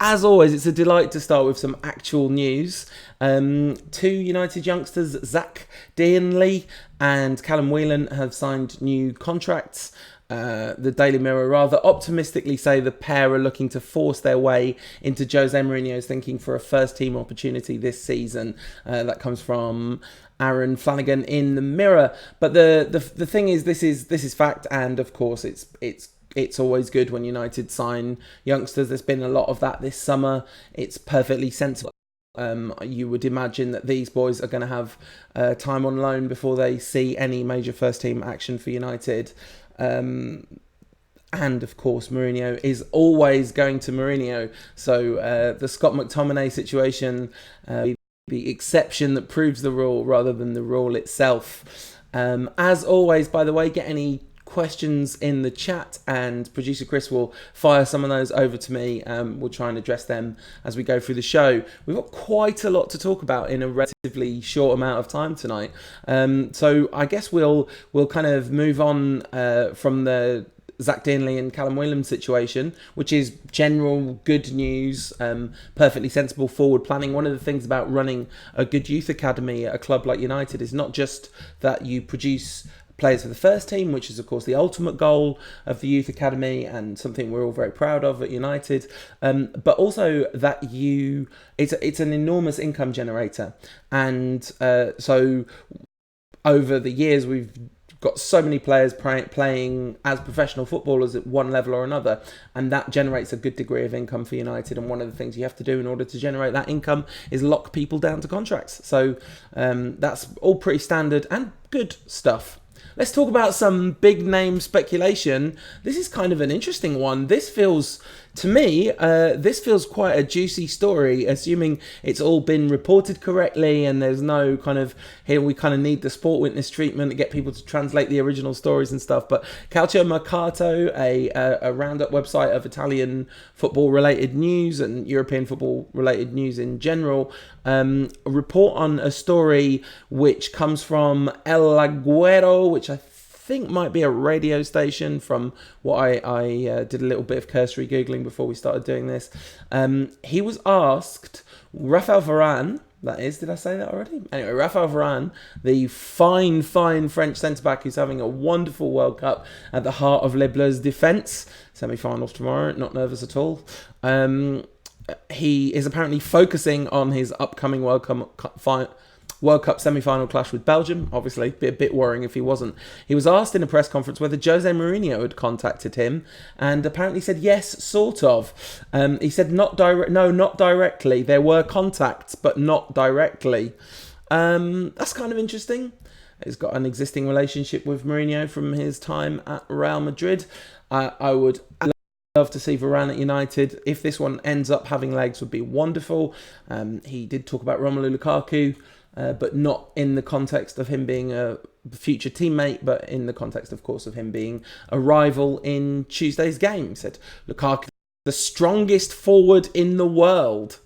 As always, it's a delight to start with some actual news. Two United youngsters, Zach Deanley and Callum Whelan, have signed new contracts. The Daily Mirror rather optimistically say the pair are looking to force their way into Jose Mourinho's thinking for a first-team opportunity this season. That comes from Aaron Flanagan in the Mirror. But the thing is, this is fact, and of course, it's always good when United sign youngsters. There's been a lot of that this summer. It's perfectly sensible. You would imagine that these boys are going to have time on loan before they see any major first-team action for United. And of course, Mourinho is always going to Mourinho. So the Scott McTominay situation, the exception that proves the rule rather than the rule itself. As always, by the way, get any questions in the chat and producer Chris will fire some of those over to me. We'll try and address them as we go through the show. We've got quite a lot to talk about in a relatively short amount of time tonight. So I guess we'll kind of move on from the Zach Deanley and Callum Whelan situation, which is general good news, perfectly sensible forward planning. One of the things about running a good youth academy at a club like United is not just that you produce players for the first team, which is of course the ultimate goal of the youth academy and something we're all very proud of at United, but also that it's an enormous income generator. And so over the years we've got so many players playing as professional footballers at one level or another, and that generates a good degree of income for United. And one of the things you have to do in order to generate that income is lock people down to contracts. So that's all pretty standard and good stuff. Let's talk about some big name speculation. This is kind of an interesting one. This feels, to me, quite a juicy story, assuming it's all been reported correctly and there's no kind of, here we kind of need the sport witness treatment to get people to translate the original stories and stuff. But Calcio Mercato, a roundup website of Italian football-related news and European football-related news in general, report on a story which comes from El Aguero, which I think might be a radio station from what I did a little bit of cursory Googling before we started doing this. He was asked, Raphael Varane, that is, did I say that already? Anyway, Raphael Varane, the fine French centre-back who's having a wonderful World Cup at the heart of Les Bleus' defence. Semi-finals tomorrow, not nervous at all. He is apparently focusing on his upcoming World Cup semi-final clash with Belgium. Obviously, be a bit worrying if he wasn't. He was asked in a press conference whether Jose Mourinho had contacted him, and apparently said yes, sort of. He said not directly. There were contacts, but not directly. That's kind of interesting. He's got an existing relationship with Mourinho from his time at Real Madrid. I would love to see Varane at United. If this one ends up having legs, would be wonderful. He did talk about Romelu Lukaku, but not in the context of him being a future teammate, but in the context, of course, of him being a rival in Tuesday's game. He said, Lukaku, the strongest forward in the world.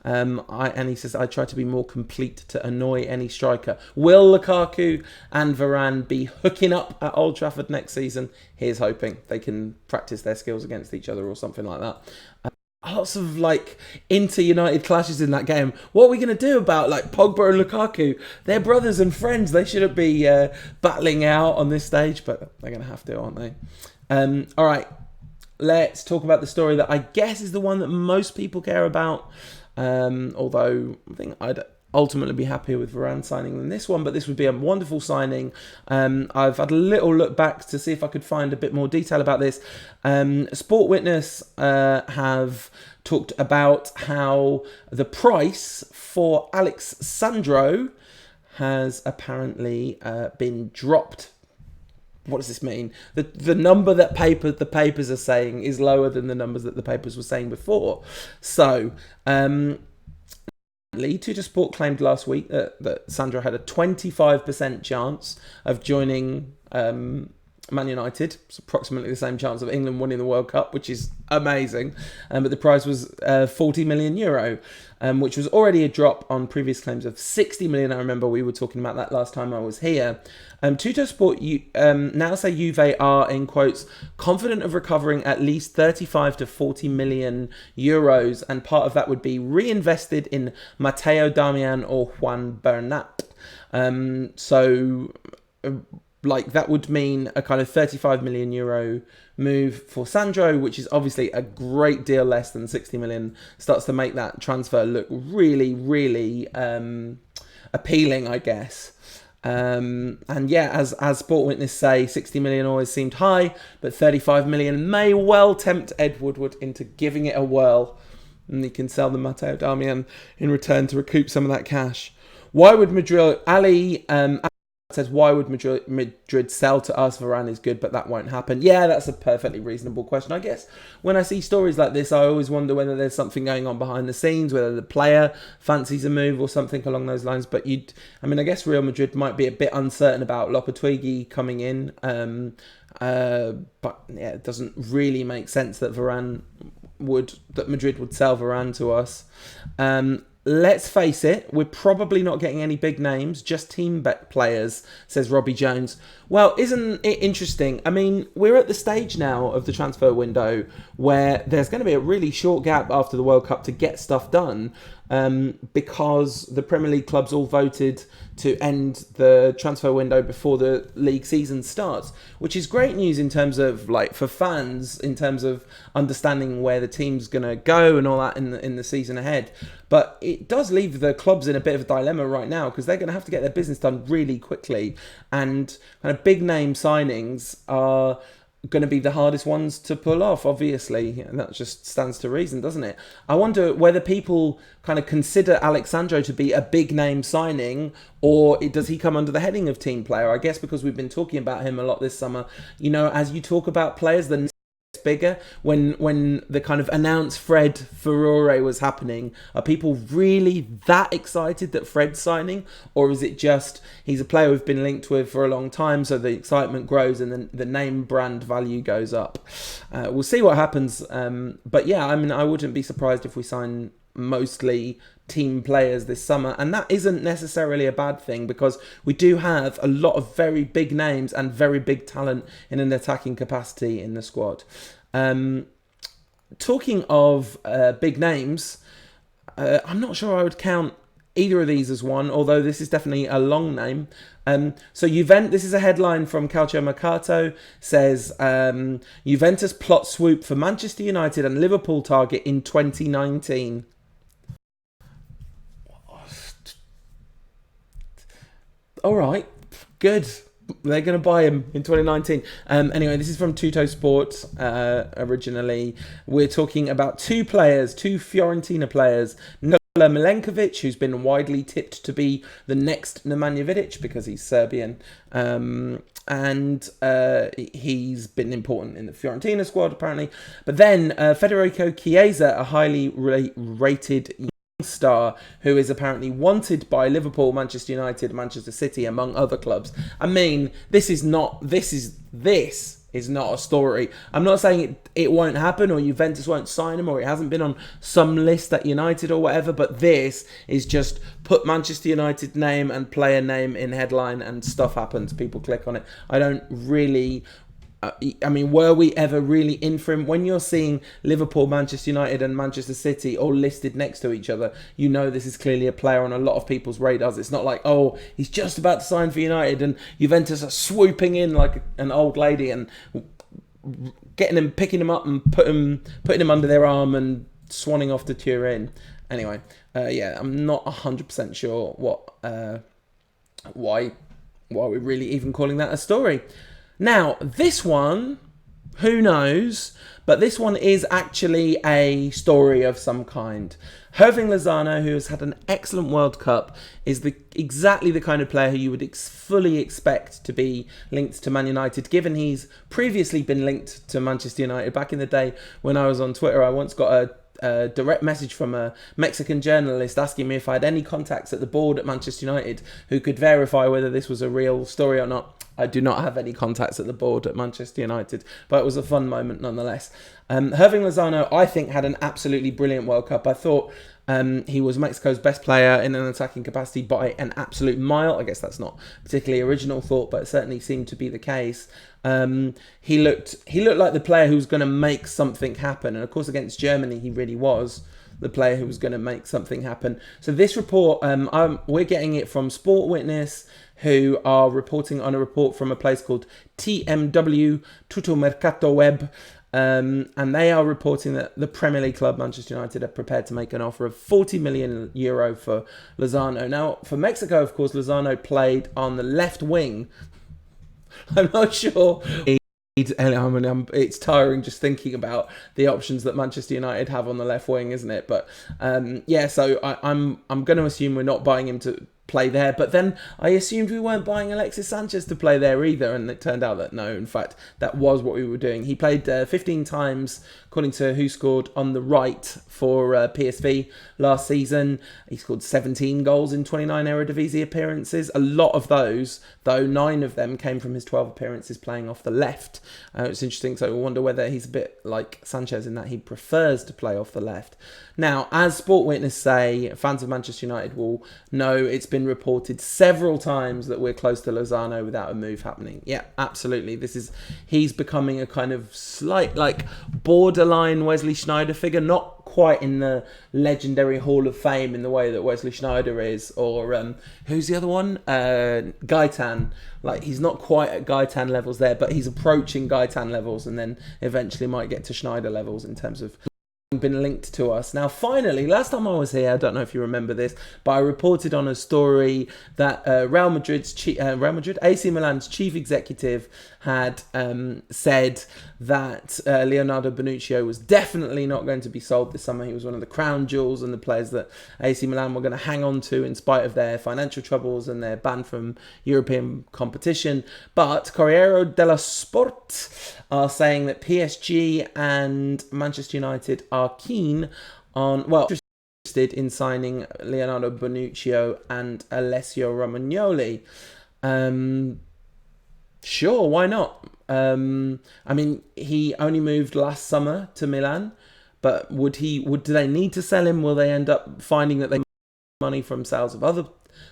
And he says, I try to be more complete to annoy any striker. Will Lukaku and Varane be hooking up at Old Trafford next season? Here's hoping they can practice their skills against each other or something like that. Lots of inter-United clashes in that game. What are we going to do about Pogba and Lukaku? They're brothers and friends. They shouldn't be battling out on this stage, but they're going to have to, aren't they? All right, let's talk about the story that I guess is the one that most people care about. Although I think I'd ultimately be happier with Varane signing than this one, but this would be a wonderful signing. I've had a little look back to see if I could find a bit more detail about this. Sport Witness have talked about how the price for Alex Sandro has apparently been dropped. What does this mean? The number that the papers are saying is lower than the numbers that the papers were saying before. So, Tuttosport claimed last week that Sandro had a 25% chance of joining Man United. It's approximately the same chance of England winning the World Cup, which is amazing. But the prize was 40 million euro, which was already a drop on previous claims of 60 million. I remember we were talking about that last time I was here. Tuttosport now say Juve are, in quotes, confident of recovering at least 35 to 40 million euros, and part of that would be reinvested in Matteo Darmian or Juan Bernat. Like, that would mean a kind of 35 million euro move for Sandro, which is obviously a great deal less than 60 million. Starts to make that transfer look really, really appealing, I guess. And yeah, as Sport Witness say, 60 million always seemed high, but 35 million may well tempt Ed Woodward into giving it a whirl. And he can sell the Matteo Darmian in return to recoup some of that cash. Why would Madrid... Ali says, why would Madrid sell to us? Varane is good, but that won't happen. Yeah, that's a perfectly reasonable question. I guess when I see stories like this, I always wonder whether there's something going on behind the scenes, whether the player fancies a move or something along those lines. But I guess Real Madrid might be a bit uncertain about Lopetegui coming in. But yeah, it doesn't really make sense that Madrid would sell Varane to us. Let's face it, we're probably not getting any big names, just team bet players, says Robbie Jones. Well, isn't it interesting? I mean, we're at the stage now of the transfer window where there's going to be a really short gap after the World Cup to get stuff done, because the Premier League clubs all voted to end the transfer window before the league season starts, which is great news in terms of, like, for fans, in terms of understanding where the team's going to go and all that in the season ahead. But it does leave the clubs in a bit of a dilemma right now, because they're going to have to get their business done really quickly, and kind of big name signings are going to be the hardest ones to pull off, obviously, and that just stands to reason, doesn't it? I wonder whether people kind of consider Alex Sandro to be a big name signing, or does he come under the heading of team player? I guess because we've been talking about him a lot this summer. You know, as you talk about players, the bigger when the kind of announced Fred furore was happening, are people really that excited that Fred's signing, or is it just he's a player we've been linked with for a long time, so the excitement grows and then the name brand value goes up? We'll see what happens, but yeah, I mean, I wouldn't be surprised if we sign mostly team players this summer, and that isn't necessarily a bad thing, because we do have a lot of very big names and very big talent in an attacking capacity in the squad. Talking of big names, I'm not sure I would count either of these as one, although this is definitely a long name. So Juventus, this is a headline from Calcio Mercato, says Juventus plot swoop for Manchester United and Liverpool target in 2019. All right, good. They're going to buy him in 2019. Anyway, this is from Tuttosport originally. We're talking about two Fiorentina players. Nikola Milenkovic, who's been widely tipped to be the next Nemanja Vidic because he's Serbian. And he's been important in the Fiorentina squad, apparently. But then Federico Chiesa, a highly rated star who is apparently wanted by Liverpool, Manchester United, Manchester City, among other clubs. I mean, this is not a story. I'm not saying it won't happen, or Juventus won't sign him, or it hasn't been on some list at United or whatever, but this is just put Manchester United name and player name in headline and stuff happens. People click on it. I don't really... I mean, were we ever really in for him? When you're seeing Liverpool, Manchester United and Manchester City all listed next to each other, you know this is clearly a player on a lot of people's radars. It's not like, oh, he's just about to sign for United and Juventus are swooping in like an old lady and getting him, picking him up and putting him under their arm and swanning off to Turin. Anyway, yeah, I'm not 100% sure why we're really even calling that a story. Now, this one, who knows, but this one is actually a story of some kind. Hirving Lozano, who has had an excellent World Cup, is exactly the kind of player who you would fully expect to be linked to Man United, given he's previously been linked to Manchester United. Back in the day when I was on Twitter, I once got a direct message from a Mexican journalist asking me if I had any contacts at the board at Manchester United who could verify whether this was a real story or not. I do not have any contacts at the board at Manchester United, but it was a fun moment nonetheless. Hirving Lozano, I think, had an absolutely brilliant World Cup. I thought he was Mexico's best player in an attacking capacity by an absolute mile. I guess that's not particularly original thought, but it certainly seemed to be the case. He looked like the player who was going to make something happen, and of course against Germany he really was the player who was going to make something happen. So this report, we're getting it from Sport Witness, who are reporting on a report from a place called TMW, Tutto Mercato Web, and they are reporting that the Premier League club Manchester United are prepared to make an offer of €40 million for Lozano. Now, for Mexico, of course, Lozano played on the left wing. I'm not sure. It's tiring just thinking about the options that Manchester United have on the left wing, isn't it? But so I'm going to assume we're not buying him to play there, but then I assumed we weren't buying Alexis Sanchez to play there either, and it turned out that no, in fact, that was what we were doing. He played 15 times, according to Who Scored, on the right for PSV last season. He scored 17 goals in 29 Eredivisie appearances. A lot of those, though, 9 of them came from his 12 appearances playing off the left. It's interesting, so I wonder whether he's a bit like Sanchez in that he prefers to play off the left. Now, as Sport Witness say, fans of Manchester United will know it's been reported several times that we're close to Lozano without a move happening. Yeah, absolutely. He's becoming a kind of slight, like, borderline Wesley Sneijder figure, not quite in the legendary Hall of Fame in the way that Wesley Sneijder is, or who's the other one? Gaetan. Like, he's not quite at Gaetan levels there, but he's approaching Gaetan levels, and then eventually might get to Sneijder levels in terms of been linked to us. Now, finally, last time I was here, I don't know if you remember this, but I reported on a story that AC Milan's chief executive had said that Leonardo Bonucci was definitely not going to be sold this summer. He was one of the crown jewels and the players that AC Milan were going to hang on to in spite of their financial troubles and their ban from European competition. But Corriere dello Sport are saying that PSG and Manchester United are keen on, interested in signing Leonardo Bonucci and Alessio Romagnoli. Sure, why not? I mean, he only moved last summer to Milan, but do they need to sell him? Will they end up finding that they make money from sales of other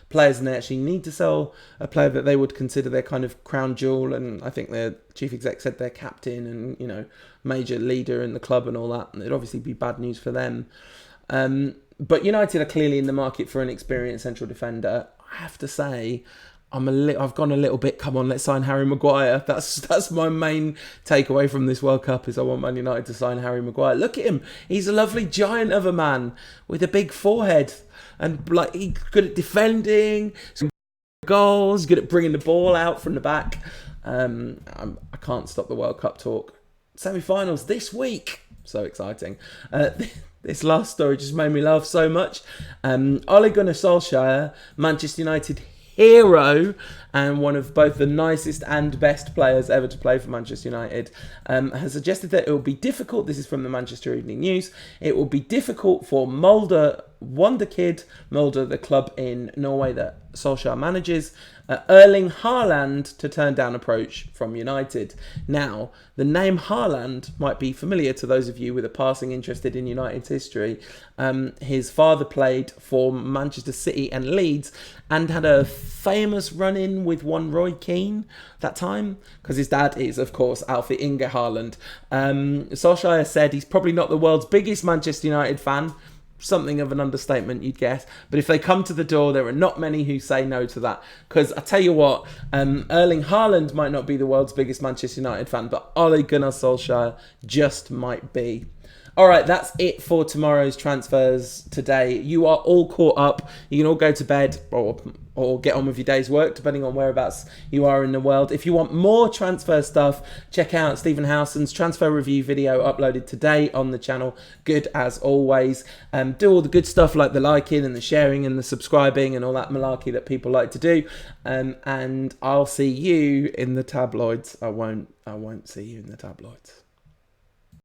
players and they actually need to sell a player that they would consider their kind of crown jewel? And I think their chief exec said their captain and, you know, major leader in the club and all that. And it'd obviously be bad news for them. But United are clearly in the market for an experienced central defender. I have to say, I've gone a little bit, come on, let's sign Harry Maguire. That's my main takeaway from this World Cup, is I want Man United to sign Harry Maguire. Look at him. He's a lovely giant of a man with a big forehead. And like, he's good at defending, some goals, good at bringing the ball out from the back. I can't stop the World Cup talk. Semi-finals this week. So exciting. This last story just made me laugh so much. Ole Gunnar Solskjaer, Manchester United hero and one of both the nicest and best players ever to play for Manchester United, has suggested that it will be difficult. This is from the Manchester Evening News. It will be difficult for Molde Wonderkid, Molde, the club in Norway that Solskjaer manages, Erling Haaland, to turn down approach from United. Now, the name Haaland might be familiar to those of you with a passing interest in United's history. His father played for Manchester City and Leeds and had a famous run-in with one Roy Keane that time, because his dad is, of course, Alfie Inge Haaland. Solskjaer said he's probably not the world's biggest Manchester United fan. Something of an understatement, you'd guess. But if they come to the door, there are not many who say no to that. Because I tell you what, Erling Haaland might not be the world's biggest Manchester United fan, but Ole Gunnar Solskjaer just might be. All right, that's it for tomorrow's transfers today. You are all caught up. You can all go to bed or get on with your day's work, depending on whereabouts you are in the world. If you want more transfer stuff, check out Stephen Howson's transfer review video uploaded today on the channel. Good as always. Do all the good stuff like the liking and the sharing and the subscribing and all that malarkey that people like to do. And I'll see you in the tabloids. I won't see you in the tabloids.